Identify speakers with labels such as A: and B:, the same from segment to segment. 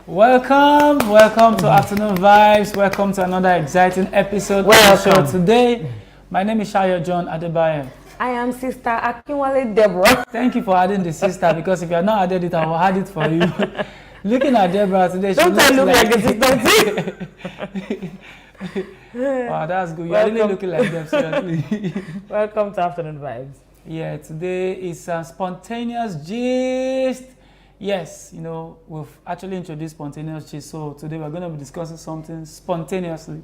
A: Welcome to Afternoon Vibes. Welcome to another exciting episode of the show today. My name is Shayo John Adebayo.
B: I am Sister Akinwale Deborah.
A: Thank you for adding the sister because if you have not added it, I will add it for you. Looking at Deborah today,
B: Don't
A: she
B: look
A: looks
B: like the sister.
A: Wow, that's good. You are really looking like them, seriously.
B: Welcome to Afternoon Vibes.
A: Yeah, today is a spontaneous gist. Yes, you know, we've actually introduced spontaneous gist, so today we're going to be discussing something spontaneously.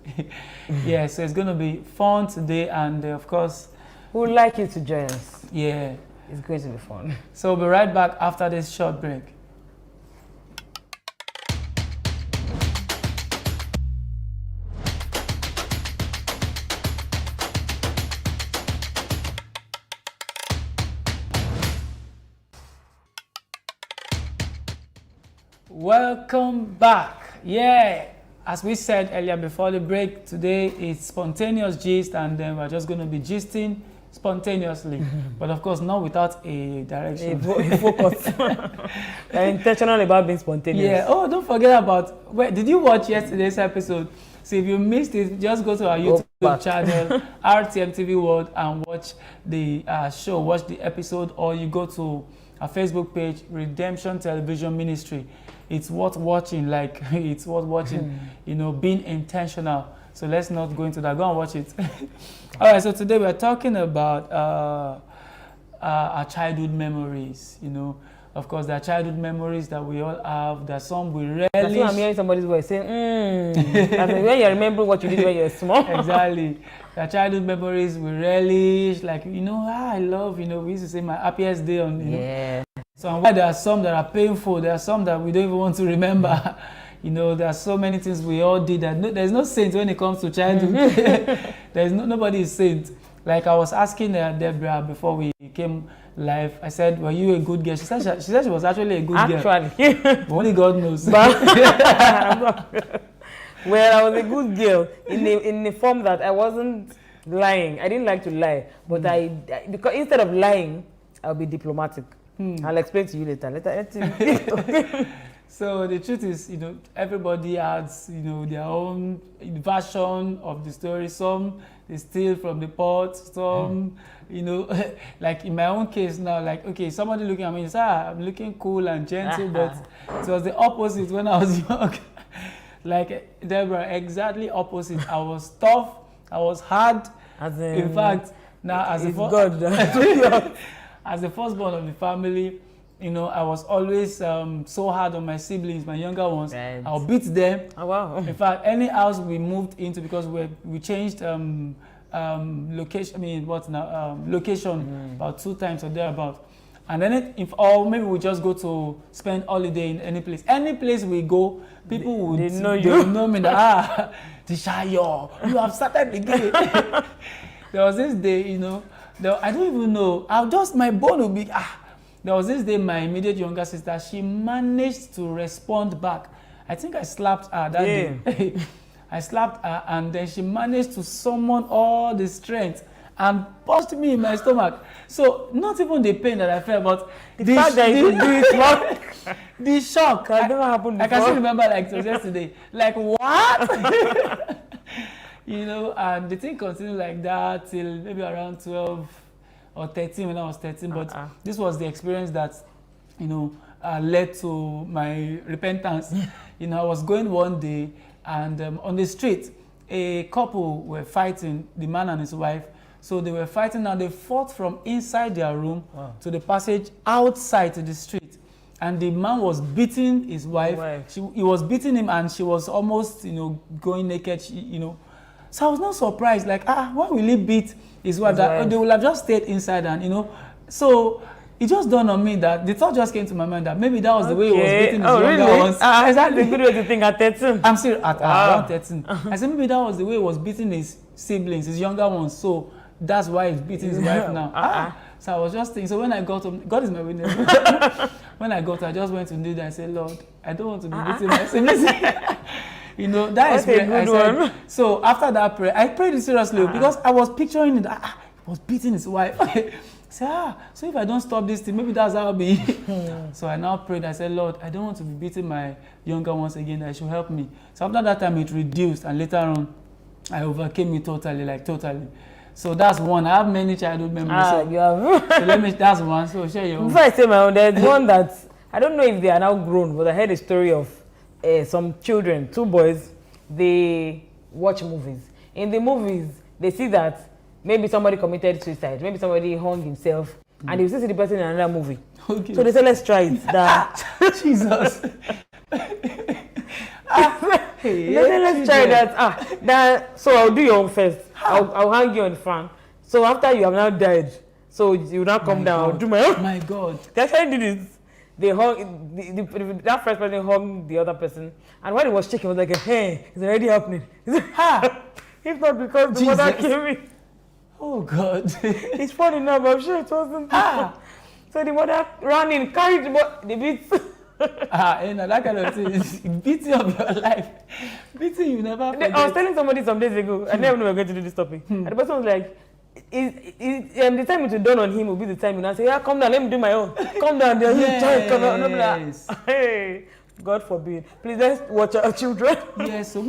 A: Yeah, so it's going to be fun today, and of course,
B: We would like you to join us.
A: yeah.
B: It's going to be fun.
A: So we'll be right back after this short break. Welcome back. Yeah, as we said earlier before the break, today is spontaneous gist, and then we're just going to be gisting spontaneously, but of course not without a direction.
B: A focus. They're intentional about being spontaneous.
A: Yeah. Oh, don't forget about. Wait, did you watch yesterday's episode? So if you missed it, just go to our YouTube channel, RTM TV World, and watch the show. Watch the episode, or you go to our Facebook page, Redemption Television Ministry. It's worth watching. Like it's worth watching. You know, being intentional. So let's not go into that. Go and watch it. All right. So today we are talking about our childhood memories. You know. Of course, there are childhood memories that we all have. There are some we relish.
B: That's why I'm hearing somebody's voice saying, That's when you remember what you did when you were small.
A: Exactly. There are childhood memories we relish. Like, you know, I love, you know, we used to say my happiest day on, you know. So and while there are some that are painful, there are some that we don't even want to remember. You know, there are so many things we all did. There's no saint when it comes to childhood. Nobody is saint. Like I was asking Deborah before we came live, I said, were you a good girl? She said she was actually a good girl.
B: Actually.
A: But only God knows.
B: Well, I was a good girl in the form that I wasn't lying. I didn't like to lie. But because instead of lying, I'll be diplomatic. I'll explain to you later.
A: So the truth is, you know, everybody has, you know, their own version of the story. Some they steal from the pot, some, you know, like in my own case now, like, okay, somebody looking at me and say, I'm looking cool and gentle, but it was the opposite when I was young. Like Deborah, exactly opposite. I was tough, I was hard. In fact, now as the firstborn of the family, you know, I was always so hard on my siblings, my younger ones.
B: Right.
A: I'll beat them.
B: Oh, wow.
A: In fact, any house we moved into, because we changed location. I mean, location about 2 times or thereabout. And then or maybe we just go to spend holiday in any place. Any place we go, people would know me that Tishayo, you have started the game. There was this day, you know, I don't even know. My bone will be There was this day, my immediate younger sister, she managed to respond back. I think I slapped her that day. I slapped her, and then she managed to summon all the strength and punched me in my stomach. So not even the pain that I felt, but
B: the fact that you could do it,
A: the shock.
B: That never happened before.
A: I can still remember like it was yesterday. Like, what? You know, and the thing continued like that till maybe around 12 or 13 when I was 13. But this was the experience that, you know, led to my repentance. You know, I was going one day, and on the street, a couple were fighting, the man and his wife. So they were fighting, and they fought from inside their room to the passage outside to the street. And the man was beating his wife. He was beating him, and she was almost, you know, going naked, you know. So I was not surprised, like, why will he beat his wife? They will have just stayed inside, and, you know. So it just dawned on me that the thought just came to my mind that maybe that was the way he was beating his younger ones.
B: Exactly. Good way to think at 13.
A: I'm still at around 13. I said maybe that was the way he was beating his siblings, his younger ones. So that's why he's beating his wife now. So I was just thinking, so when I got home, God is my witness. When I got, I just went to kneel and I said, Lord, I don't want to be beating my siblings. You know, that is prayer. I said, so after that prayer, I prayed it seriously because I was picturing it. He was beating his wife. say, so if I don't stop this thing, maybe that's how I'll be. So I now prayed. I said, Lord, I don't want to be beating my younger ones again. That should help me. So after that time, it reduced, and later on, I overcame it totally. So that's one. I have many childhood memories.
B: You have.
A: That's one. So share your own.
B: Before I say my own, there's one that I don't know if they are now grown, but I heard a story of some children, 2 boys. They watch movies. In the movies, they see that maybe somebody committed suicide, maybe somebody hung himself, and they will see the person in another movie.
A: Okay.
B: So they say, let's try it.
A: Jesus.
B: Let's try that. So I'll do your own first. I'll hang you on the fan. So after you have now died, so you now come down.
A: God.
B: I'll do my own.
A: My God.
B: They actually did it. They hung that first person hung the other person, and when it was shaking, it was like, hey, it's already happening. If not because the mother came in.
A: Oh God.
B: It's funny now, but I'm sure it wasn't. So the mother ran in, carried the beats.
A: That kind of thing is beating of your life. Beating you never forget.
B: I was telling somebody some days ago, I never knew we were going to do this topic. And the person was like, the time it will dawn on him will be the time. And I say, yeah, come down, let me do my own. Come down,
A: Yes.
B: Hey, God forbid. Please let's watch our children.
A: Yes, so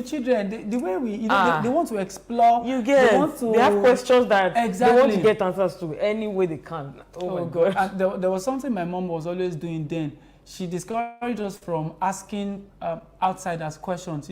A: children, the way we, they want to explore.
B: You get, they have questions that they want to get answers to any way they can. Oh my God.
A: And there was something my mom was always doing then. She discouraged us from asking outsiders questions.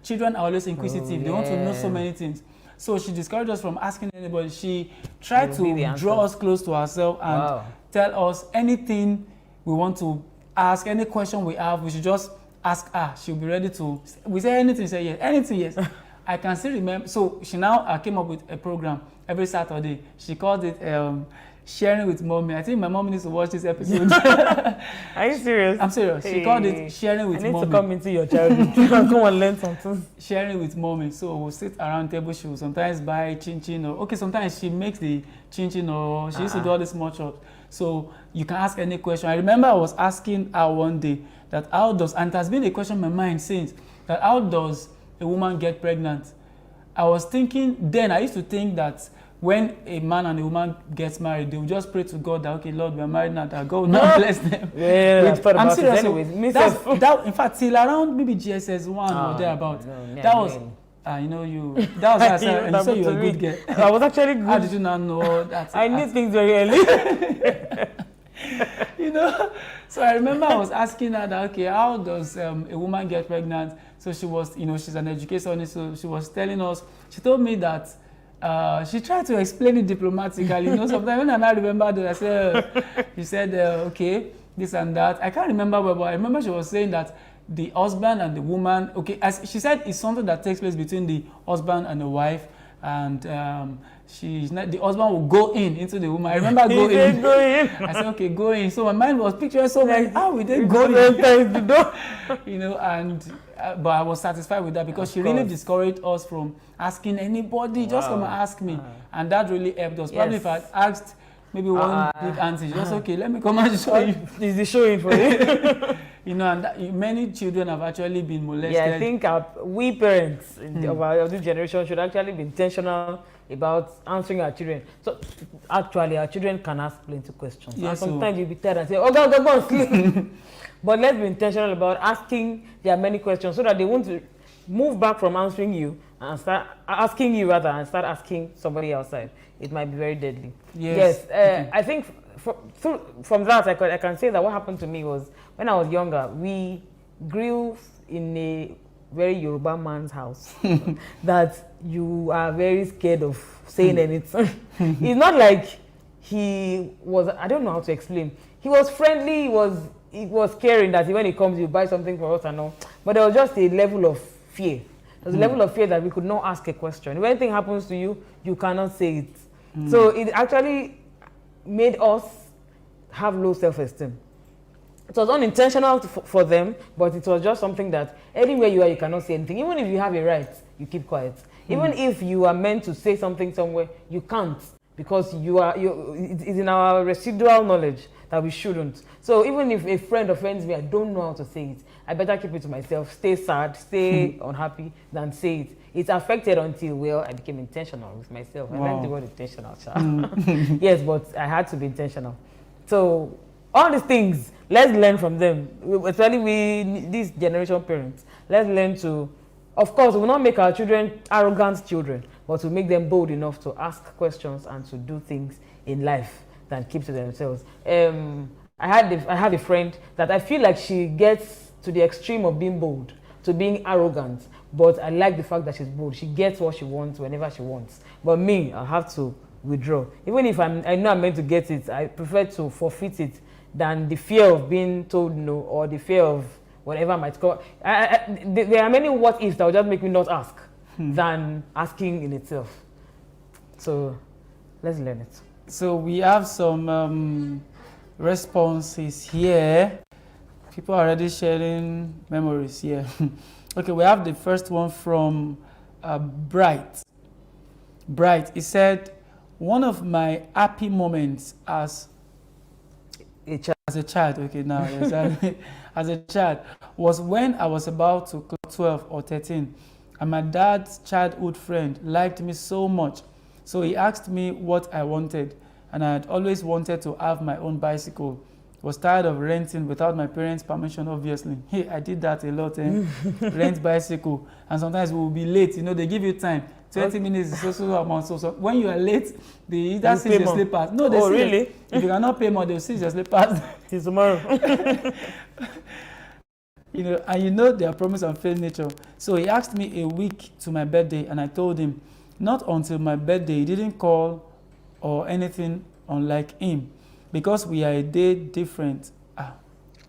A: Children are always inquisitive. They want to know so many things. So she discouraged us from asking anybody. She tried to draw us close to herself and tell us anything we want to ask, any question we have, we should just ask her. She'll be ready to. We say anything, she say yes. Anything, yes. I can still remember. So she now came up with a program every Saturday. She called it Sharing with Mommy. I think my mom needs to watch this episode.
B: Are you serious?
A: I'm serious. She called it Sharing with Mommy.
B: I need to come into your childhood. Come and learn something.
A: Sharing with Mommy. So we'll sit around table. She will sometimes buy chin or sometimes she makes the chin or she used to do all this small chops. So you can ask any question. I remember I was asking her one day that and it has been a question in my mind since, that how does a woman get pregnant? I was thinking then, I used to think that when a man and a woman gets married, they will just pray to God that, okay, Lord, we are married now, that God will not bless them.
B: Yeah,
A: I'm serious. That, in fact, till around maybe GSS 1 or thereabout. That was, that was why I said, and so you were a good girl.
B: I was actually good.
A: How did you not know that?
B: I knew things very early.
A: So I remember I was asking her that, okay, how does a woman get pregnant? So she was, she's an educator, so she was telling us, she told me that she tried to explain it diplomatically. Sometimes when I now remember that, I said, she said, okay, this and that. I can't remember well, but I remember she was saying that the husband and the woman, okay, as she said, it's something that takes place between the husband and the wife, and the husband will go into the woman. I remember go in. I said, okay, go in. So my mind was picturing so many, how we did go in? And but I was satisfied with that because she really discouraged us from asking anybody. Just come and ask me, and that really helped us. Probably if I asked maybe one big auntie, just okay, let me come and show you.
B: Is the showing for you?
A: And many children have actually been molested.
B: Yeah, I think we parents of this generation should actually be intentional about answering our children. So actually, our children can ask plenty of questions. Yes, and sometimes you'll be tired and say, "Oh, go and sleep." But let's be intentional about asking their many questions so that they won't move back from answering you and start asking you rather and start asking somebody outside. It might be very deadly. Yes. I think from that I can say that what happened to me was when I was younger, we grew in a very Yoruba man's house that you are very scared of saying anything. It's not like he was, I don't know how to explain. He was friendly, he was caring that when he comes, you buy something for us and all. But there was just a level of fear. There's a level of fear that we could not ask a question. If anything happens to you, you cannot say it. So it actually made us have low self-esteem. It was unintentional for them, but it was just something that anywhere you are, you cannot say anything. Even if you have a right, you keep quiet. Even if you are meant to say something somewhere, you can't. because it's in our residual knowledge that we shouldn't. So even if a friend offends me, I don't know how to say it. I better keep it to myself, stay sad, stay unhappy than say it. It's affected until, well, I became intentional with myself. I like the word intentional, child. Yes, but I had to be intentional. So all these things, let's learn from them. Especially these generation parents. Let's learn to, of course, we will not make our children arrogant children, but to make them bold enough to ask questions and to do things in life than keep to themselves. I have a friend that I feel like she gets to the extreme of being bold, to being arrogant, but I like the fact that she's bold. She gets what she wants whenever she wants. But me, I have to withdraw. Even if I know I'm meant to get it, I prefer to forfeit it than the fear of being told no or the fear of whatever might come. There are many what ifs that will just make me not ask than asking in itself. So let's learn it.
A: So we have some responses here. People are already sharing memories here. Okay, we have the first one from Bright. Bright, he said, one of my happy moments as a child, okay, now, as a child, was when I was about to clock 12 or 13, and my dad's childhood friend liked me so much. So he asked me what I wanted, and I had always wanted to have my own bicycle. Was tired of renting without my parents' permission, obviously. Hey, I did that a lot, rent bicycle. And sometimes we will be late, they give you time. 20 minutes is so amount. So when you are late, they either see your slippers. No, they see
B: really?
A: If you cannot pay more, they'll see your slippers.
B: Till tomorrow.
A: And their promise and faith nature. So he asked me a week to my birthday, and I told him, not until my birthday, he didn't call or anything unlike him. Because we are a day different.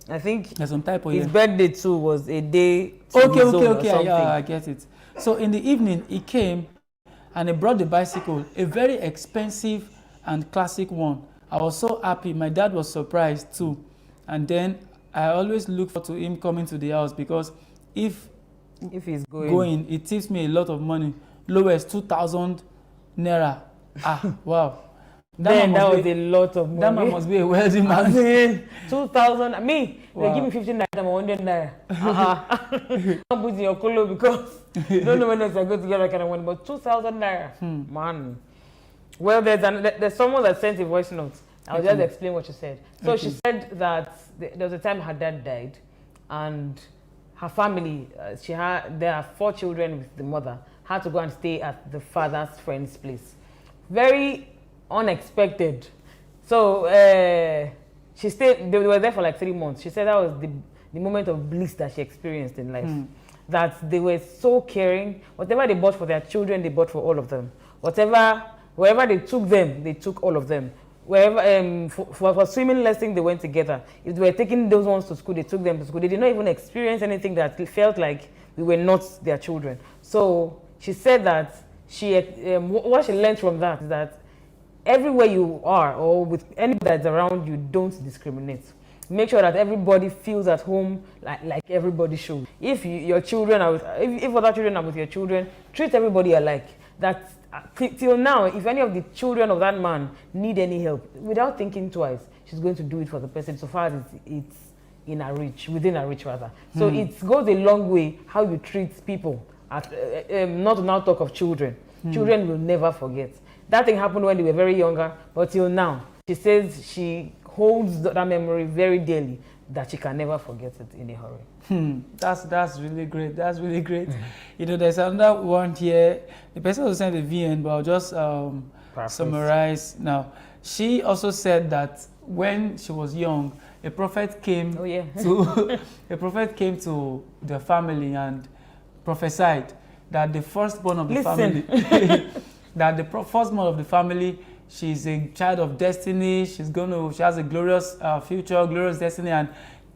B: I think
A: there's some type of
B: his birthday too was a day.
A: Okay. Yeah, I get it. So in the evening, he came and he brought the bicycle, a very expensive and classic one. I was so happy. My dad was surprised too. And then I always look forward to him coming to the house because if
B: he's going,
A: it tips me a lot of money. Lowest 2,000 naira. Wow.
B: That was a lot of money.
A: That man must be a wealthy man.
B: 2,000. Me, wow. They give me 15 naira, 100 naira. Don't put in your colo because you don't know when else I go together kind of money. But 2,000 naira, man. Well, there's someone that sent a voice note. I'll just explain what she said. So she said that there was a time her dad died, and her family, there are 4 children with the mother, had to go and stay at the father's friend's place. Very unexpected. So she stayed. They were there for like 3 months. She said that was the moment of bliss that she experienced in life. That they were so caring. Whatever they bought for their children, they bought for all of them. Wherever they took them, they took all of them. Wherever for swimming lessons, they went together. If they were taking those ones to school, they took them to school. They did not even experience anything that felt like we were not their children. So she said that what she learned from that is that everywhere you are or with anybody that's around you, don't discriminate. Make sure that everybody feels at home like everybody should. If your children are if other children are with your children, treat everybody alike. That till now, if any of the children of that man need any help, without thinking twice, she's going to do it for the person so far as it's in her reach, within her reach rather. So it goes a long way how you treat people. Not to now talk of children. Children will never forget. That thing happened when they were very younger, but till now, she says she holds that memory very dearly, that she can never forget it in a hurry.
A: That's really great. That's really great. There's another one here. The person who sent the VN, but I'll just summarize now. She also said that when she was young, a prophet came to the family and prophesied that the firstborn of the family, firstborn of the family, she's a child of destiny. She has a glorious future, glorious destiny, and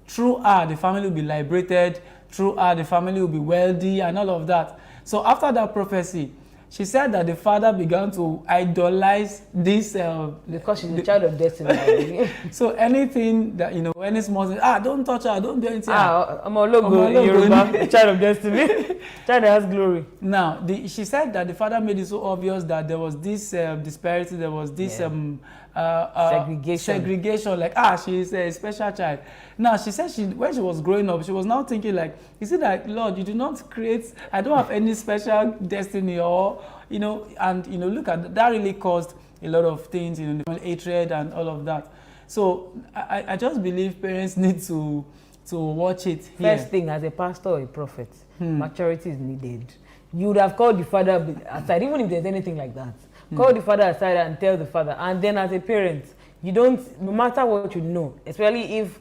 A: through her, the family will be liberated. Through her, the family will be wealthy and all of that. So after that prophecy, she said that the father began to idolize this.
B: Because she's a child of destiny.
A: So anything that, you know, any small thing, don't touch her, don't do anything.
B: I'm a logo in Yoruba, a child of destiny, child that has glory.
A: Now, she said that the father made it so obvious that there was this disparity, there was this segregation, like, she's a special child. Now, she said when she was growing up, she was now thinking like, you see that, Lord, you do not create, I don't have any special destiny, or, you know, and, you know, look at that really caused a lot of things, you know, hatred and all of that. So I just believe parents need to watch it here.
B: First thing, as a pastor or a prophet, maturity is needed. You would have called the father aside, even if there's anything like that. Call the father aside and tell the father. And then as a parent, you don't, no matter what you know, especially if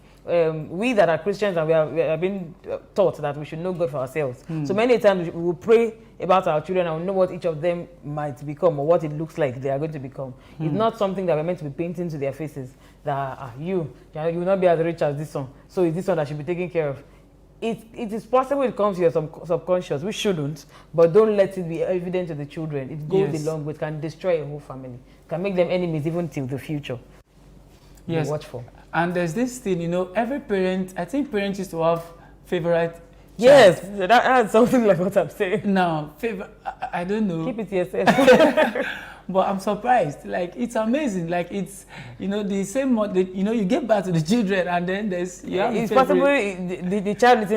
B: we that are Christians and we have been taught that we should know God for ourselves. So many times we will pray about our children and we know what each of them might become or what it looks like they are going to become. It's not something that we're meant to be painting to their faces that you will not be as rich as this one. So it's this one that should be taken care of. It is possible it comes to your subconscious. We shouldn't, but don't let it be evident to the children. It goes a long way. It can destroy a whole family. It can make them enemies even till the future.
A: Yes.
B: Watch for.
A: And there's this thing, you know, every parent, I think parents used to have favorite child.
B: Yes, that's something like what I'm saying.
A: Now, I don't know.
B: Keep it to yourself.
A: But I'm surprised. Like, it's amazing. Like, it's, you know, the same, you know, you get back to the children and then there's,
B: it's possible the child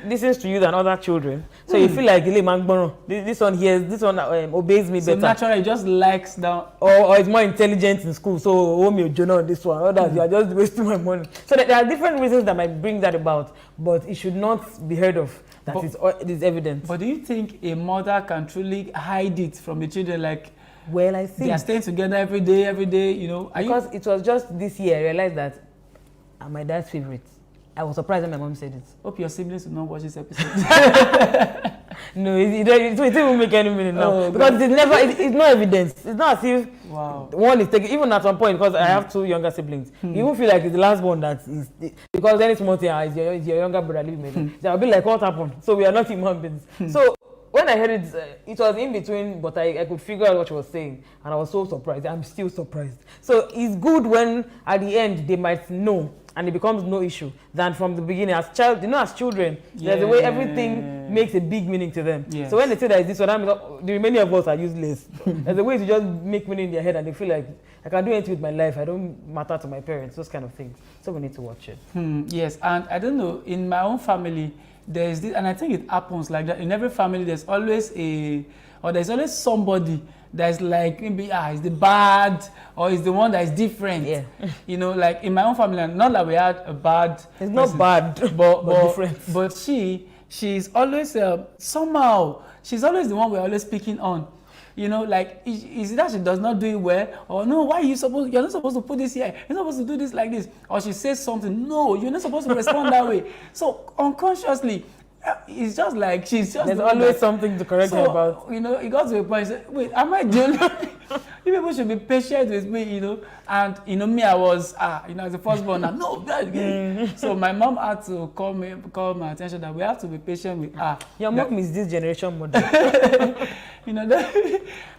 B: listens to you than other children. So you feel like, this one hears, this one obeys me better.
A: So naturally, it just likes down.
B: Or it's more intelligent in school. So, me, Jonah on this one. Others, you are just wasting my money. So there are different reasons that might bring that about. But it should not be heard of. It is evident.
A: But do you think a mother can truly hide it from the children? Like,
B: well, I think
A: they are staying together every day, you know.
B: Because it was just this year I realized that I'm my dad's favorite. I was surprised when my mom said it.
A: Hope your siblings will not watch this episode.
B: No, it won't make any meaning now. Because it's no evidence. It's not as if one is taken, even at some point, because I have two younger siblings. You even feel like it's the last one that is, because any small thing is your younger brother living with me. I'll be like, what happened? So we are not human beings. So when I heard it, it was in between, but I could figure out what she was saying. And I was so surprised. I'm still surprised. So it's good when, at the end, they might know and it becomes no issue than from the beginning. As children, there's a way everything makes a big meaning to them. So when they say that it's this one, the remaining of us are useless. There's a way to just make meaning in their head and they feel like, I can do anything with my life. I don't matter to my parents, those kind of things. So we need to watch it.
A: Yes, and I don't know, in my own family, there's this, and I think it happens like that. In every family, there's always somebody that's like, maybe is the bad, or is the one that is different. You know, like in my own family, not that we had a bad.
B: It's not bad, but different.
A: But she's always somehow she's always the one we're always picking on. You know, like, is it that she does not do it well? Or no, why are you're not supposed to put this here? You're not supposed to do this like this. Or she says something, no, you're not supposed to respond that way. So unconsciously, it's just like she's just.
B: There's always something to correct her about.
A: You know, it got to a point. Wait, am I the only? You people should be patient with me, you know. And you know, me, I was as the firstborn. No, so my mom had to call my attention that we have to be patient with her.
B: Your mom is this generation model.
A: You know that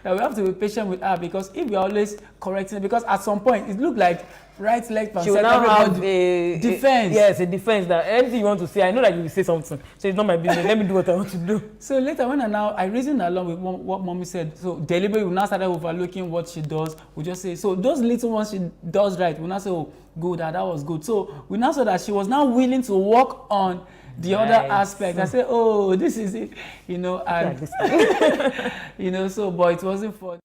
A: we have to be patient with her, because if we're always correcting, because at some point it looked like right, left, and
B: she will now have a
A: defense.
B: Yes, a defense that anything you want to say, I know that you will say something. So it's not my business. Let me do what I want to do.
A: So later, when I reasoned along with what mommy said, so deliberately we now started overlooking what she does. We just say, so those little ones she does right, we now say, oh, good, that was good. So we now saw that she was now willing to work on the other aspect. I said, oh, this is it, you know, and you know, so, but it wasn't for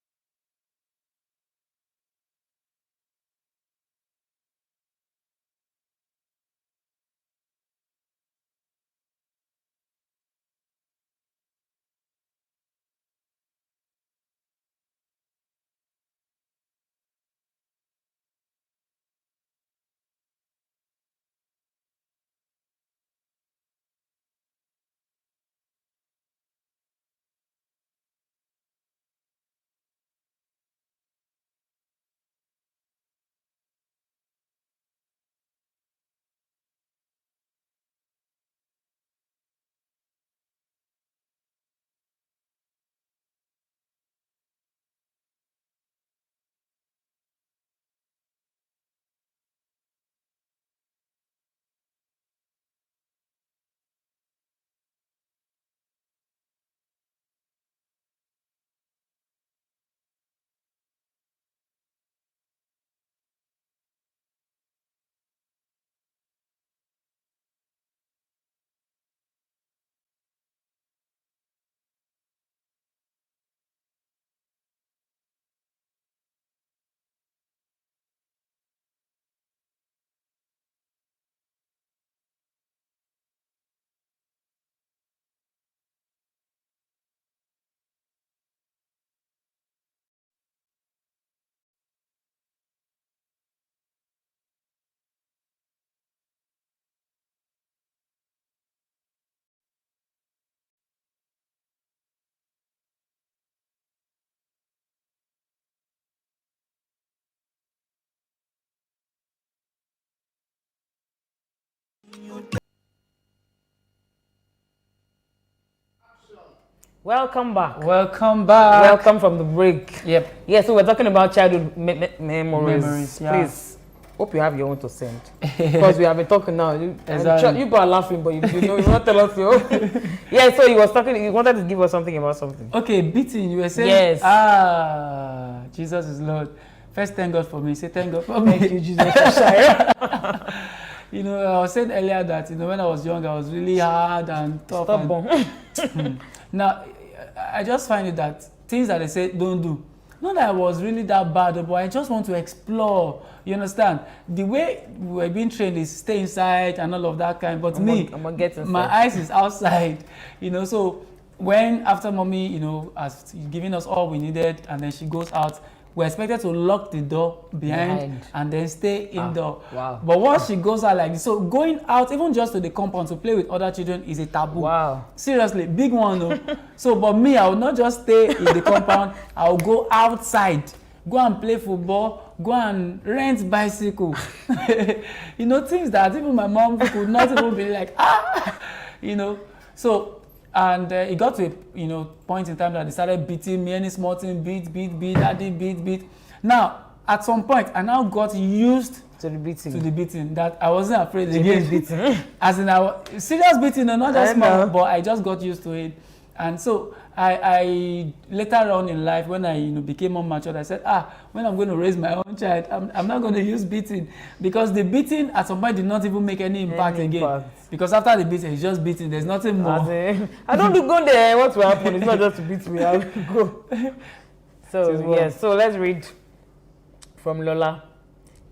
B: Welcome back.
A: Welcome back.
B: Welcome from the break.
A: Yep.
B: Yeah, so we're talking about childhood memories.
A: Yeah.
B: Please, hope you have your own to send. Because we have been talking now.
A: Exactly.
B: You people are laughing, but you know, you want to tell us your Yeah, so he was talking, he wanted to give us something about something.
A: Okay, beating, you were saying?
B: Yes.
A: Jesus is Lord. First, thank God for me. Say thank God for me.
B: Thank you, Jesus. For sharing.
A: You know, I was saying earlier that, you know, when I was young, I was really hard and tough.
B: Stubborn.
A: Now, I just find it that things that they say don't do. Not that I was really that bad, but I just want to explore. You understand? The way we were being trained is stay inside and all of that kind. But
B: I'm gonna get inside.
A: my eyes is outside. You know, so when after mommy, you know, has given us all we needed, and then she goes out, we're expected to lock the door behind. And then stay indoor.
B: Wow.
A: But once she goes out like this, so going out, even just to the compound to play with other children is a taboo.
B: Wow.
A: Seriously, big one. No? So, but me, I will not just stay in the compound. I will go outside, go and play football, go and rent bicycle. You know, things that even my mom could not even be like, you know. So, and it got to a point in time that they started beating me. Any small thing, beat, daddy, beat. Now, at some point, I now got used
B: to the beating.
A: That I wasn't afraid again. Beating. As in, serious beating, no, not just small, but I just got used to it. And so I later on in life, when I became more matured, I said, when I'm going to raise my own child, I'm not going to use beating, because the beating at some point did not even make any impact again. Because after the beating, it's just beating. There's nothing more.
B: I don't do go there. What will happen? It's not just to beat me. I'll go. So yes. So let's read from Lola.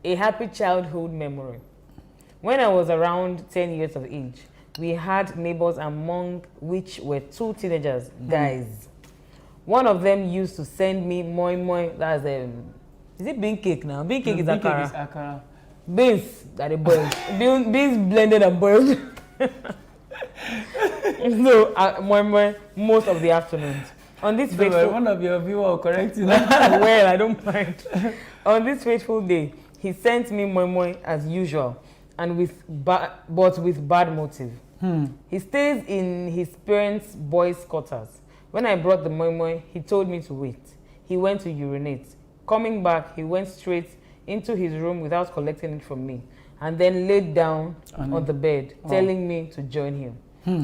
B: A happy childhood memory. When I was around 10 years of age, we had neighbors, among which were two teenagers, guys. One of them used to send me moi. That's is it bean cake now? Bean cake is akara. Beans that are boiled. Beans blended and boiled. So moi most of the afternoons. On this fateful,
A: one of your viewers will correct you now.
B: Well, I don't mind. On this fateful day, he sent me moi as usual, and with bad motive. He stays in his parents' boys' quarters. When I brought the moi, he told me to wait. He went to urinate. Coming back, he went straight into his room without collecting it from me, and then laid down on the bed, telling me to join him.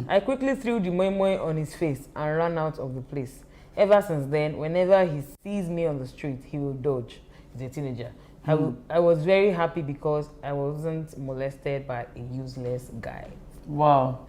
B: I quickly threw the moi on his face and ran out of the place. Ever since then, whenever he sees me on the street, he will dodge. He's a teenager. I was very happy because I wasn't molested by a useless guy.
A: Wow.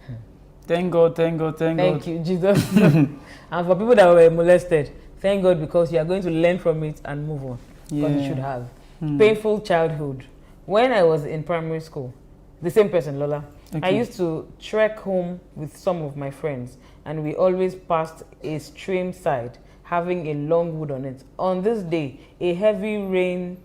A: Thank God.
B: Thank you, Jesus. And for people that were molested, thank God, because you are going to learn from it and move on. Because you should have. Painful childhood. When I was in primary school, the same person, Lola, I used to trek home with some of my friends, and we always passed a stream side having a long wood on it. On this day, a heavy rain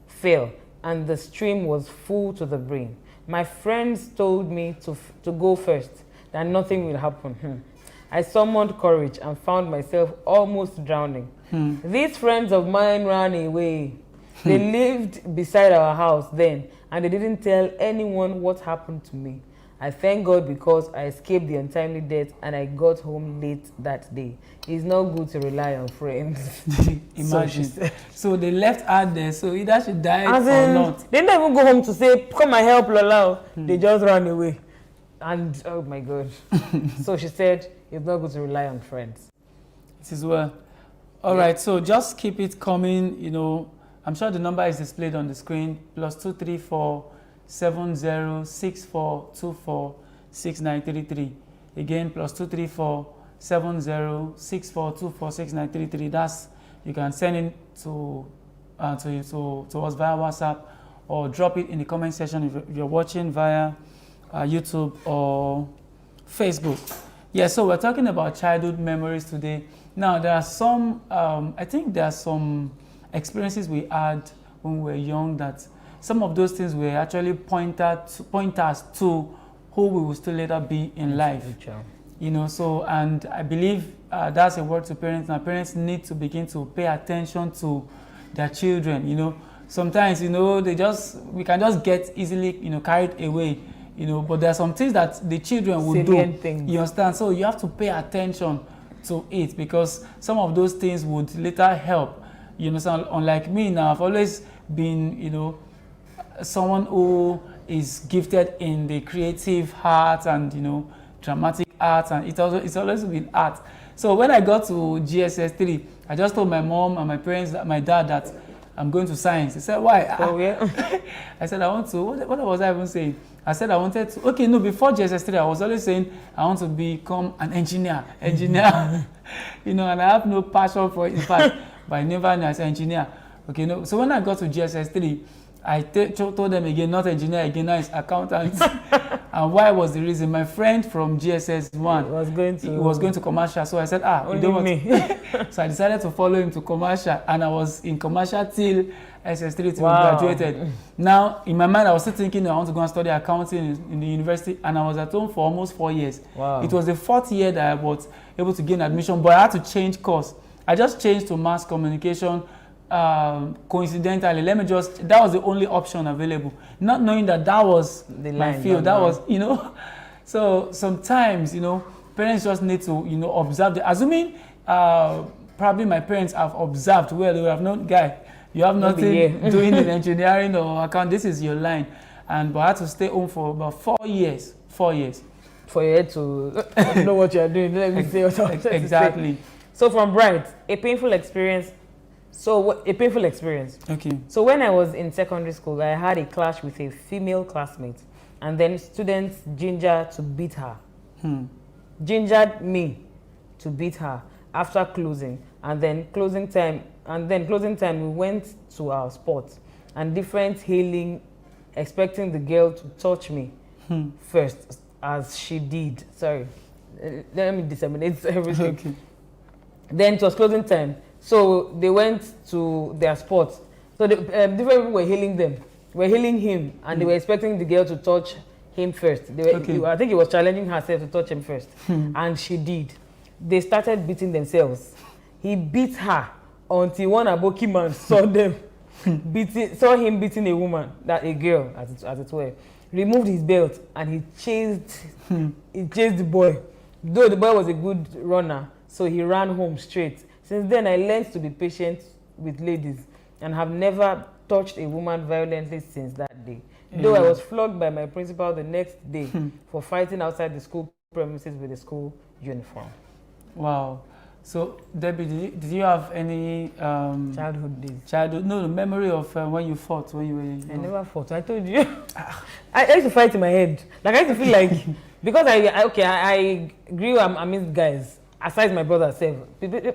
B: fell and the stream was full to the brim. My friends told me to go first, that nothing will happen. I summoned courage and found myself almost drowning. These friends of mine ran away. They lived beside our house then, and they didn't tell anyone what happened to me. I thank God because I escaped the untimely death and I got home late that day. It's not good to rely on friends.
A: Imagine. So they left her there, so either she died or not.
B: They didn't even go home to say, come and help Lola. They just ran away. And oh my God. So she said, it's not good to rely on friends.
A: This is well. All right, so just keep it coming. I'm sure the number is displayed on the screen. +234 706424 6933. Again, +234 706424 6933. That's, you can send it to us via WhatsApp, or drop it in the comment section if you're watching via YouTube or Facebook. Yeah, so we're talking about childhood memories today. Now, there are some, I think there are some experiences we had when we were young that some of those things were actually point us to who we will still later be in life. So, and I believe that's a word to parents. Now, parents need to begin to pay attention to their children. Sometimes, we can just get easily, carried away, you know, but there are some things that the children will
B: Salient
A: do.
B: things.
A: You understand? So you have to pay attention to it because some of those things would later help. You understand? Unlike me now, I've always been, you know, someone who is gifted in the creative art and, you know, dramatic art, and it's always been art. So when I got to GSS 3, I just told my mom and my parents, my dad, that I'm going to science. He said, why?
B: Oh, yeah.
A: I said, I want to, what was I even saying? I said I wanted to, okay, no, before GSS 3, I was always saying I want to become an engineer. You know, and I have no passion for it, in fact, but I never knew I said engineer. Okay, no, so when I got to GSS 3, I told them again, not engineer again, now it's accountant. And why was the reason? My friend from GSS 1 was going to commercial, so I said, you don't want me. So I decided to follow him to commercial, and I was in commercial till SS3 till we graduated. Now, in my mind, I was still thinking I want to go and study accounting in the university, and I was at home for almost 4 years.
B: Wow.
A: It was the 4th year that I was able to gain admission, but I had to change course. I just changed to mass communication. Coincidentally, that was the only option available, not knowing that was my field. That was, you know, so sometimes, you know, parents just need to, you know, observe assuming probably my parents have observed, well, they have known, guy, you have nothing doing in engineering or account, this is your line. But I had to stay home for about 4 years. For you
B: to know what you're doing, let me say what
A: exactly.
B: So from Bright, a painful experience.
A: Okay.
B: So when I was in secondary school, I had a clash with a female classmate, and then students gingered to beat her. Gingered me to beat her after closing, and then closing time, we went to our sports, and different hailing, expecting the girl to touch me first, as she did. Sorry, let me disseminate everything.
A: Okay.
B: Then it was closing time. So they went to their sports. So different people were hailing them. Were hailing him, and they were expecting the girl to touch him first. I think he was challenging herself to touch him first, and she did. They started beating themselves. He beat her until one Aboki man saw him beating a woman, a girl, as it were. Removed his belt, and he chased the boy. Though the boy was a good runner, so he ran home straight. Since then, I learned to be patient with ladies and have never touched a woman violently since that day. Though I was flogged by my principal the next day for fighting outside the school premises with a school uniform.
A: Wow. So, Debbie, did you have any
B: childhood days?
A: No, memory of when you fought when you were young?
B: I never fought. I told you. I used to fight in my head. Like, I used to feel like, because I grew up amidst guys. Aside my brother self,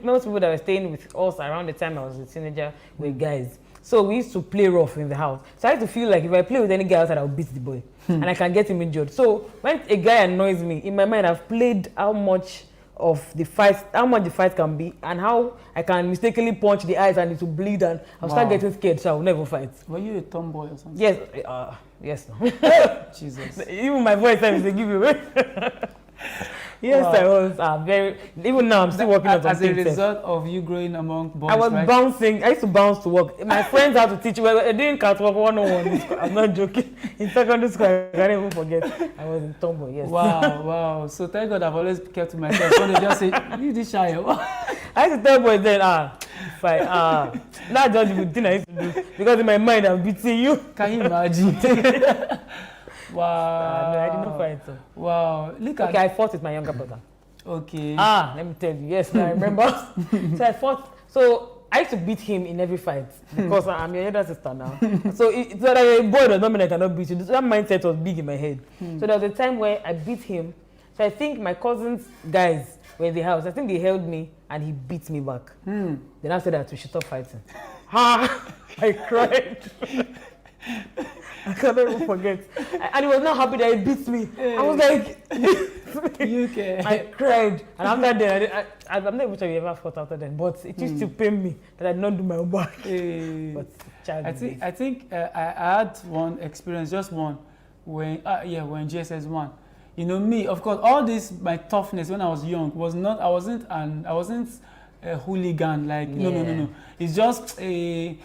B: most people that were staying with us around the time I was a teenager were guys. So we used to play rough in the house. So I used to feel like if I play with any guy outside, I'll beat the boy. And I can get him injured. So when a guy annoys me, in my mind, I've played how much the fight can be, and how I can mistakenly punch the eyes and it will bleed, and I'll start getting scared, so I'll never fight.
A: Were you a tomboy or something?
B: Yes. Yes.
A: Jesus.
B: Even my voice time is a giveaway. Yes, wow. I was very. Even now, I'm still working on something.
A: As a result of you growing among boys,
B: I was bouncing. I used to bounce to work. My friends had to teach me. I didn't catwalk 101. I'm not joking. In secondary school, I can't even forget. I was in tomboy. Yes.
A: Wow. So thank God I've always kept to myself. So they just say, "You this shy."
B: I used to tell boys then, not just the good thing I used to do, because in my mind I'm beating you.
A: Can you imagine? Wow.
B: No, I did not fight. So.
A: Wow.
B: Okay, I fought with my younger brother.
A: Okay.
B: Let me tell you. Yes, I remember. So I fought. So I used to beat him in every fight because I'm your elder sister now. So it's not like a boy does not mean I cannot beat you. That mindset was big in my head. So there was a time where I beat him. So I think my cousins, guys, were in the house. I think they held me and he beat me back. Then after that, we should stop fighting. I cried. I can't even forget. And he was not happy that he beat me. I was like,
A: you can.
B: I cried. And after that, I'm not even sure you ever fought after that, but it used to pain me that I did not do my own back. But
A: I think I had one experience, just one, when GSS 1. You know, me, of course, all this, my toughness when I was young I wasn't a hooligan, like, no. It's just a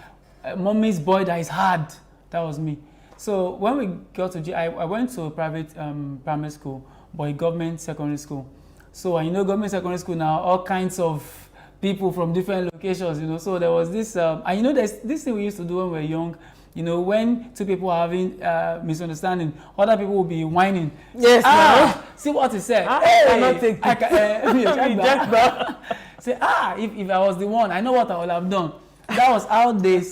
A: mommy's boy that is hard. That was me. So when we got to I went to a private primary school, but a government secondary school. So you know, government secondary school now, all kinds of people from different locations, you know. So there was this, and you know, there's this thing we used to do when we were young. You know, when two people are having misunderstanding, other people will be whining.
B: Yes.
A: See what he said.
B: I cannot take
A: I can,
B: reject that.
A: Say, if I was the one, I know what I would have done. That was how they,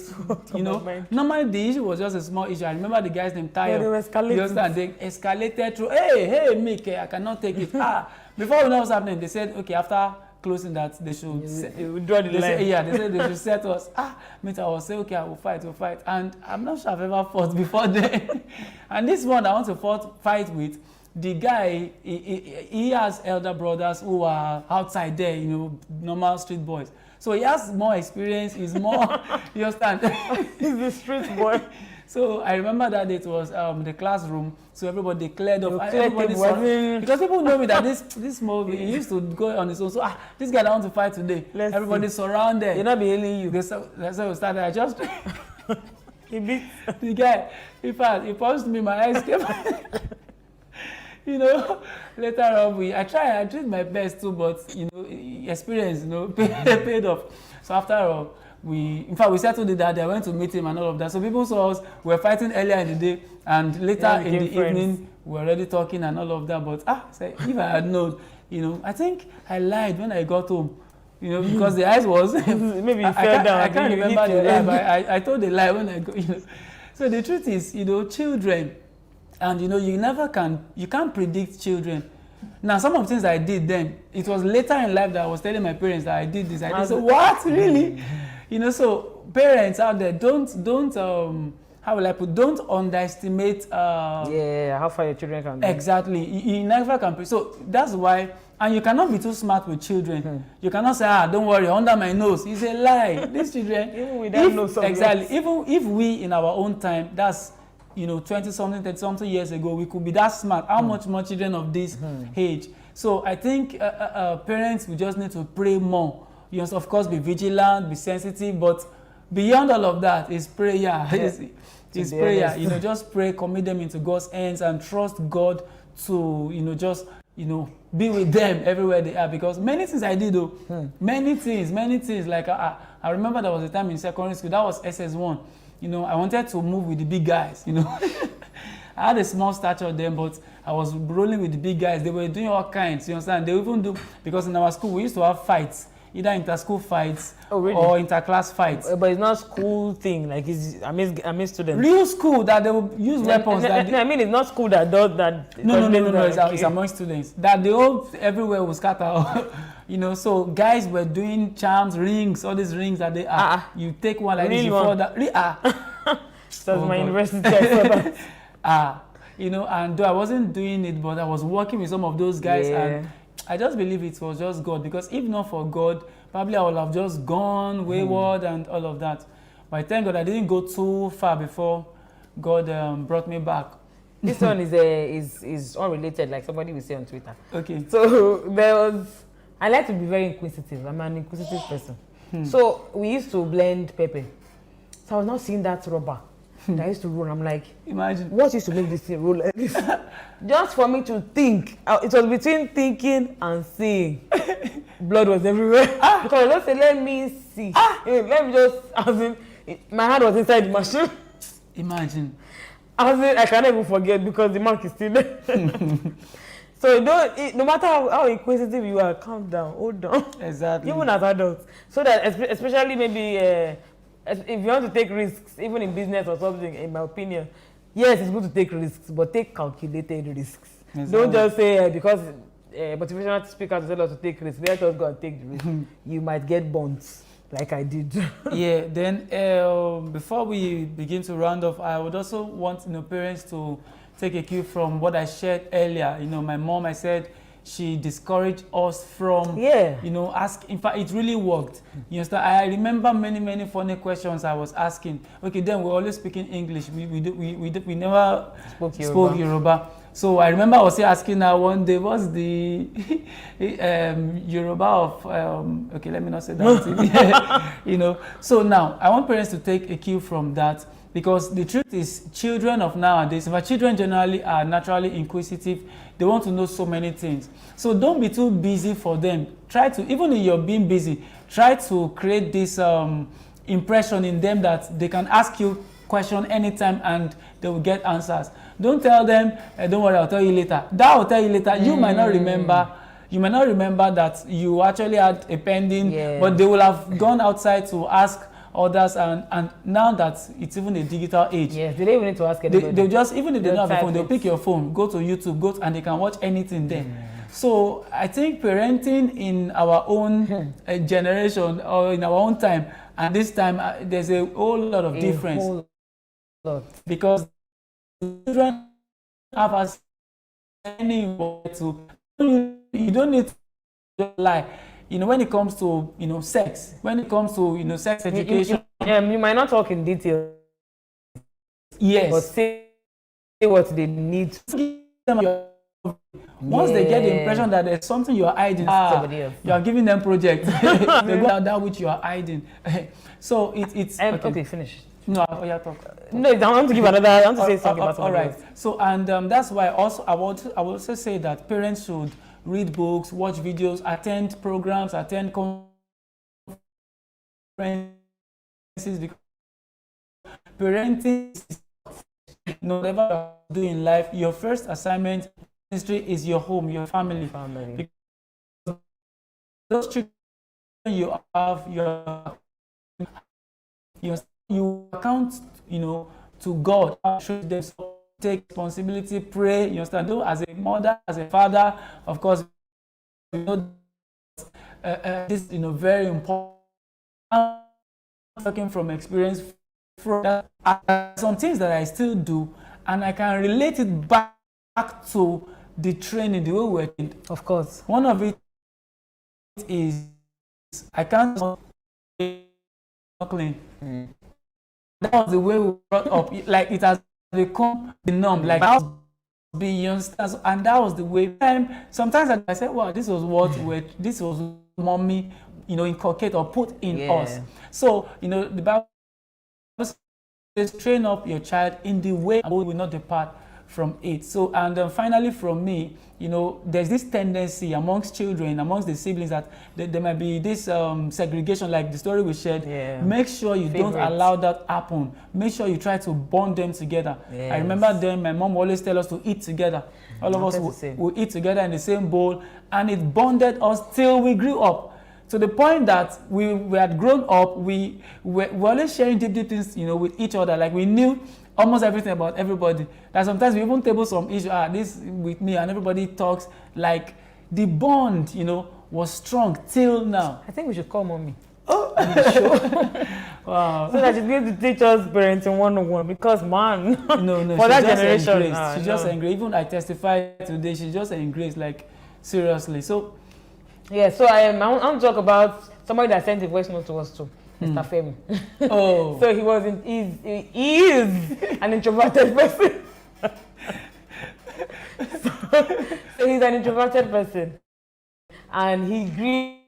A: you know. Normally the issue was just a small issue. I remember the guy's name Tayo.
B: Yeah, they were escalating.
A: They escalated through. Hey, Mick, I cannot take it. Before we know what's happening, they said, okay, after closing that, they should
B: draw the line.
A: They said they should say to us, mate, I will say, okay, I will fight. And I'm not sure I've ever fought before then. And this one I want to fight with, the guy, he has elder brothers who are outside there, you know, normal street boys. So he has more experience, he's more, you understand?
B: He's the street boy.
A: So I remember that it was the classroom, so everybody cleared off.
B: Because
A: people know me that this movie, he used to go on his own. So this guy that want to fight today, everybody surrounded.
B: You're not behaving you.
A: That's how we started. I just
B: He beat
A: the guy. In fact, he punched me, my eyes came. You know, later on I did my best too, but you know, experience, you know, paid off. So after all, we settled it that day. I went to meet him and all of that. So people saw us, we were fighting earlier in the day, and later in the evening, we were already talking and all of that. But if I had known, you know, I think I lied when I got home. You know, because the eyes was
B: maybe you fell down.
A: I can't remember the lie, but I told the lie when I got, you know. So the truth is, you know, children, and you know, you can't predict children. Now, some of the things I did then, it was later in life that I was telling my parents that I did this. I did so. What, really? You know, so parents out there, don't how will I put? Don't underestimate.
B: How far your children can go.
A: Exactly, you never can. So that's why, and you cannot be too smart with children. You cannot say, don't worry, under my nose. It's a lie. These children,
B: even we don't know something.
A: Exactly. Even if we in our own time, that's, you know, 20-something, 30-something years ago, we could be that smart. How much more children of this age? So I think parents, we just need to pray more. You must, of course, be vigilant, be sensitive, but beyond all of that is prayer.
B: Yes.
A: It's prayer. Honest. You know, just pray, commit them into God's hands, and trust God to, you know, just, you know, be with them everywhere they are. Because many things I did, though, many things. Like I remember there was a time in secondary school, that was SS1. You know, I wanted to move with the big guys, you know. I had a small stature then, but I was rolling with the big guys. They were doing all kinds, you understand? They even do, because in our school, we used to have fights, either inter-school fights or inter-class fights.
B: But it's not school thing, like it's, I miss students.
A: Real school that they will use weapons.
B: I mean, it's not school that does that.
A: No, it's among students. That they all, everywhere was scattered. You know, so guys were doing charms, rings, all these rings that they are. You take one like this, you fall that.
B: That's my university. I saw that.
A: You know, and though I wasn't doing it, but I was working with some of those guys, and I just believe it was just God, because if not for God, probably I would have just gone wayward and all of that. But thank God I didn't go too far before God brought me back.
B: This one is unrelated, like somebody will say on Twitter.
A: Okay.
B: So I like to be very inquisitive. I'm an inquisitive person. So we used to blend pepper. So I was not seeing that rubber that I used to roll. I'm like,
A: imagine
B: what used to make this thing roll like this? Just for me to think. It was between thinking and seeing. Blood was everywhere. Because I just said, let me see. Let me just, my hand was inside the machine.
A: Imagine.
B: I can't even forget because the mark is still there. So no matter how inquisitive you are, calm down, hold on.
A: Exactly.
B: Even as adults. So that especially maybe if you want to take risks, even in business or something, in my opinion, yes, it's good to take risks, but take calculated risks. Exactly. Don't just say because motivational speakers tell us to take risks, let us go and take the risk. You might get bonds, like I did.
A: Yeah, then before we begin to round off, I would also want parents to take a cue from what I shared earlier. You know, my mom, I said, she discouraged us from, ask. In fact, it really worked. You understand? I remember many funny questions I was asking. Okay, then we're always speaking English. We never spoke Yoruba. So I remember I was asking her one day, what's the Yoruba of, okay, let me not say that. You know, so now I want parents to take a cue from that. Because the truth is, children of nowadays, our children generally are naturally inquisitive. They want to know so many things. So don't be too busy for them. Try to, even if you're being busy, try to create this impression in them that they can ask you question anytime and they will get answers. Don't tell them, don't worry, I'll tell you later. That will tell you later. You might not remember. You might not remember that you actually had a pending, but they will have gone outside to ask others, and now that it's even a digital age,
B: yes, they don't even need to ask anybody.
A: They'll just, even if they don't have a phone, they'll pick your phone, go to YouTube, and they can watch anything there. So I think parenting in our own generation or in our own time, and this time there's a whole lot of difference.
B: Whole lot.
A: Because children have us to, you don't need to lie. You know, when it comes to, you know, sex, when it comes to, you know, sex education.
B: You might not talk in detail.
A: Yes.
B: But say what they need.
A: Once they get the impression that there's something you are hiding, you are giving them projects. They go out that which you are hiding. So it's
B: okay, finish.
A: No, yeah, talk.
B: No, I want to give another. I want to say something about
A: all right. So, and that's why also I would also say that parents should read books, watch videos, attend programs, attend conferences, because parenting is, whatever you do in life, your first assignment ministry is your home, your family. Because those children you have, you account, you know, to God. Should them take responsibility, pray. You understand? Though as a mother, as a father, of course, you know, this, you know, very important. I'm talking from experience. From that, some things that I still do, and I can relate it back to the training, the way we're trained.
B: Of course.
A: One of it is I can't clean. That was the way we brought up. Like it has become the norm. Like beyond, and that was the way. Sometimes I said, "Well, this was what this was mommy, you know, inculcate or put in us." So you know, the Bible says, "Train up your child in the way, and will not depart from it." So, and finally, from me, you know, there's this tendency amongst children, amongst the siblings, that there might be this segregation, like the story we shared. Make sure you don't allow that happen. Make sure you try to bond them together. I remember then my mom always tell us to eat together. All of us will eat together in the same bowl, and it bonded us till we grew up. To the point that we had grown up, we were always sharing deep things, you know, with each other. Like we knew almost everything about everybody. That sometimes we even table some issue. This with me, and everybody talks. Like the bond, you know, was strong till now.
B: I think we should call mommy.
A: Oh, wow!
B: So that she's going to teach us parenting 101, because man,
A: no,
B: for that generation,
A: she just engaged. Even I testified today, she just engaged, like seriously. So.
B: Yeah, so I want to talk about somebody that sent a voice note to us too, Mr. Femi.
A: Oh.
B: So he is an introverted person. so he's an introverted person, and he grew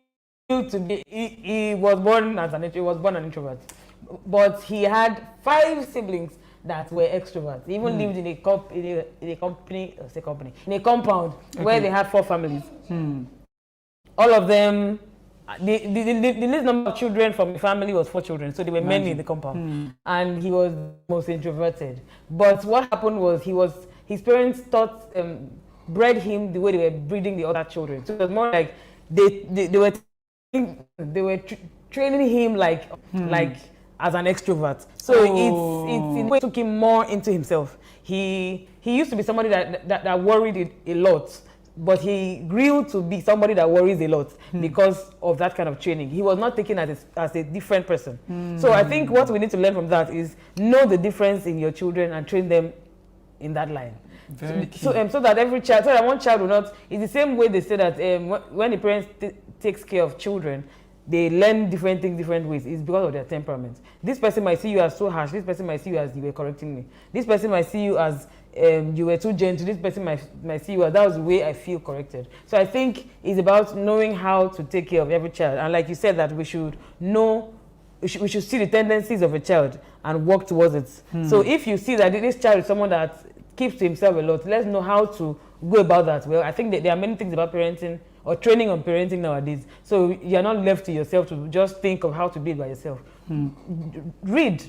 B: to be. He was born an introvert, but he had 5 siblings that were extroverts. He even lived in a compound where they had 4 families. All of them, the least number of children from the family was 4 children, so there were many in the compound. And he was most introverted. But what happened was his parents bred him the way they were breeding the other children. So it was more like they were training him like as an extrovert. So it took him more into himself. He used to be somebody that worried a lot. But he grew to be somebody that worries a lot because of that kind of training. He was not taken as a different person. So I think what we need to learn from that is know the difference in your children and train them in that line. So that every child, so that one child will not. It's the same way they say that when the parents takes care of children, they learn different things different ways. It's because of their temperament. This person might see you as so harsh. This person might see you as you were correcting me. This person might see you as you were too gentle. This person might see you as that was the way I feel corrected. So I think it's about knowing how to take care of every child. And like you said, that we should know we should see the tendencies of a child and work towards it. So if you see that this child is someone that keeps to himself a lot, let's know how to go about that. Well, I think that there are many things about parenting or training on parenting nowadays. So you're not left to yourself to just think of how to do it by yourself. Read,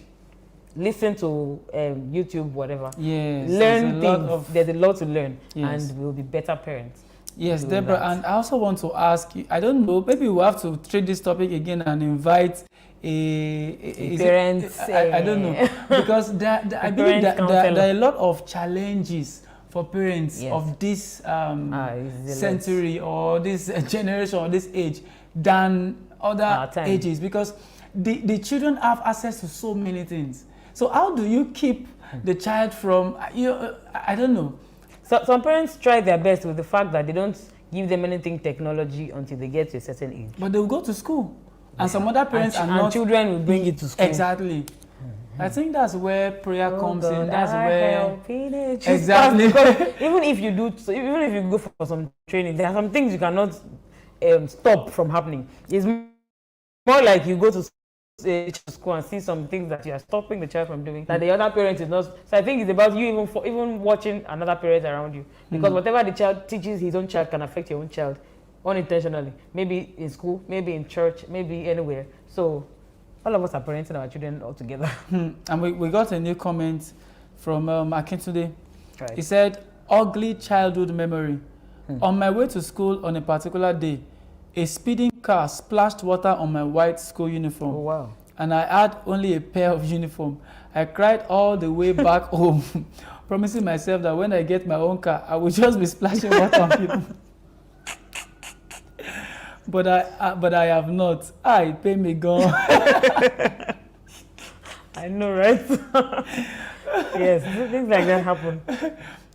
B: listen to YouTube, whatever.
A: Yes,
B: Learn things. There's a lot to learn,
A: Yes.
B: and we'll be better parents.
A: Yes, Deborah, and I also want to ask you, I don't know, maybe we'll have to treat this topic again and invite
B: parents.
A: I don't know, because I believe that there are a lot of challenges for parents of this century or this generation or this age than other ages, because the children have access to so many things. So how do you keep the child from, I don't know.
B: So some parents try their best with the fact that they don't give them anything technology until they get to a certain age.
A: But they will go to school. And some other parents are not.
B: And children will bring it to school.
A: Exactly. I think that's where prayer comes in. That's where.
B: Exactly. even if you go for some training, there are some things you cannot stop from happening. It's more like you go to school and see some things that you are stopping the child from doing that the other parent is not. So I think it's about you even watching another parent around you, because whatever the child teaches his own child can affect your own child unintentionally. Maybe in school, maybe in church, maybe anywhere. So all of us are parenting our children all together.
A: And we got a new comment from Akintunde.
B: Right.
A: He said, ugly childhood memory. On my way to school on a particular day, a speeding car splashed water on my white school uniform.
B: Oh, wow.
A: And I had only a pair of uniform. I cried all the way back home, promising myself that when I get my own car, I will just be splashing water on people. But I have not. I pay me gone.
B: I know, right? Yes, things like that happen.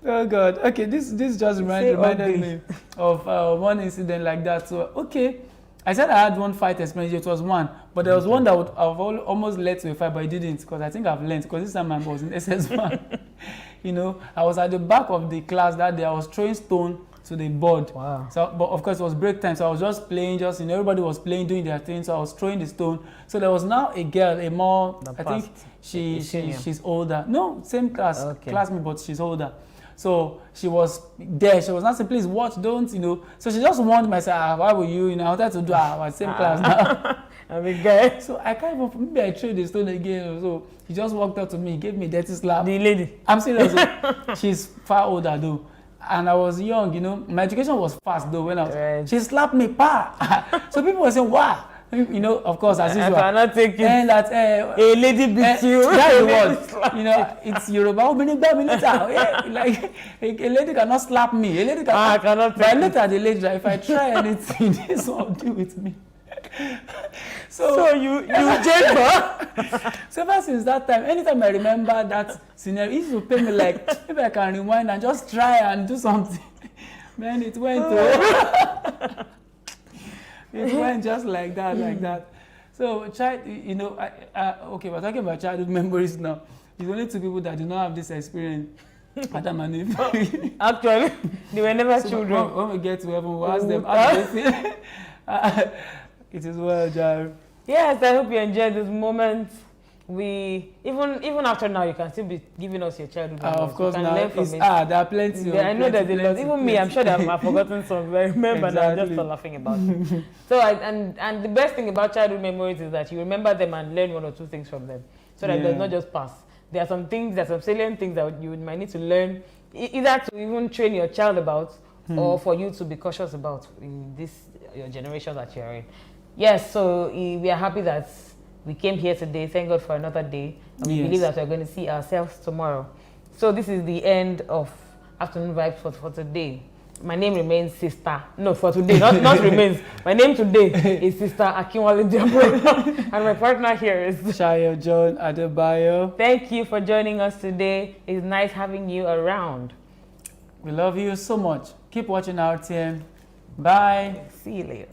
A: Oh God. Okay, this just reminded me of one incident like that. So okay, I said I had one fight experience. It was one, but there was one that would have almost led to a fight, but it didn't, because I think I've learned, because this time I was in SS1. I was at the back of the class that day. I was throwing stone to the board.
B: Wow.
A: So, but of course it was break time, so I was just playing, everybody was playing, doing their thing. So I was throwing the stone. So there was now a girl, I think she's older. No, same class, classmate, but she's older. So she was there. She was not saying, please watch, don't, So she just warned myself, why were you, I wanted to do our same class now.
B: I'm a guy.
A: So I can't even, maybe I threw the stone again. So he just walked up to me, gave me a dirty slap.
B: The lady.
A: I'm serious. She's far older though. And I was young, my education was fast though when I was, she slapped me, pa. So people were saying, wow. Of course, as usual.
B: I cannot take it.
A: And that
B: a lady beats you.
A: That's the word. It's Yoruba. Like a lady cannot slap me. A lady
B: I cannot.
A: But I looked at the lady. If I try anything, this one will deal with me. So you judge her. So ever since that time, anytime I remember that scenario, it used to pay me like, maybe I can rewind and just try and do something. Man, it went to. It went just like that, So, okay, we're talking about childhood memories now. There's only two people that do not have this experience. Adam and Eve.
B: Actually, they were never children.
A: When we get to heaven, we'll ask them how do they feel. It is well, Jar.
B: Yes, I hope you enjoyed this moment. We even after now, you can still be giving us your childhood memories.
A: Of course, now there are plenty.
B: I know there's a lot. Even me, I'm sure that I've forgotten some. But I remember now, I'm just laughing about it. So, and the best thing about childhood memories is that you remember them and learn one or two things from them, so that it does not just pass. There are some things, there are some salient things that you might need to learn, either to even train your child about, or for you to be cautious about in your generation that you're in. Yes, so we are happy that we came here today. Thank God for another day. And we believe that we're going to see ourselves tomorrow. So this is the end of Afternoon Vibes for today. My name remains Sister. No, for today, not remains. My name today is Sister Akinwale Diabo. And my partner here is
A: Shayo John Adebayo.
B: Thank you for joining us today. It's nice having you around.
A: We love you so much. Keep watching RTN. Bye.
B: See you later.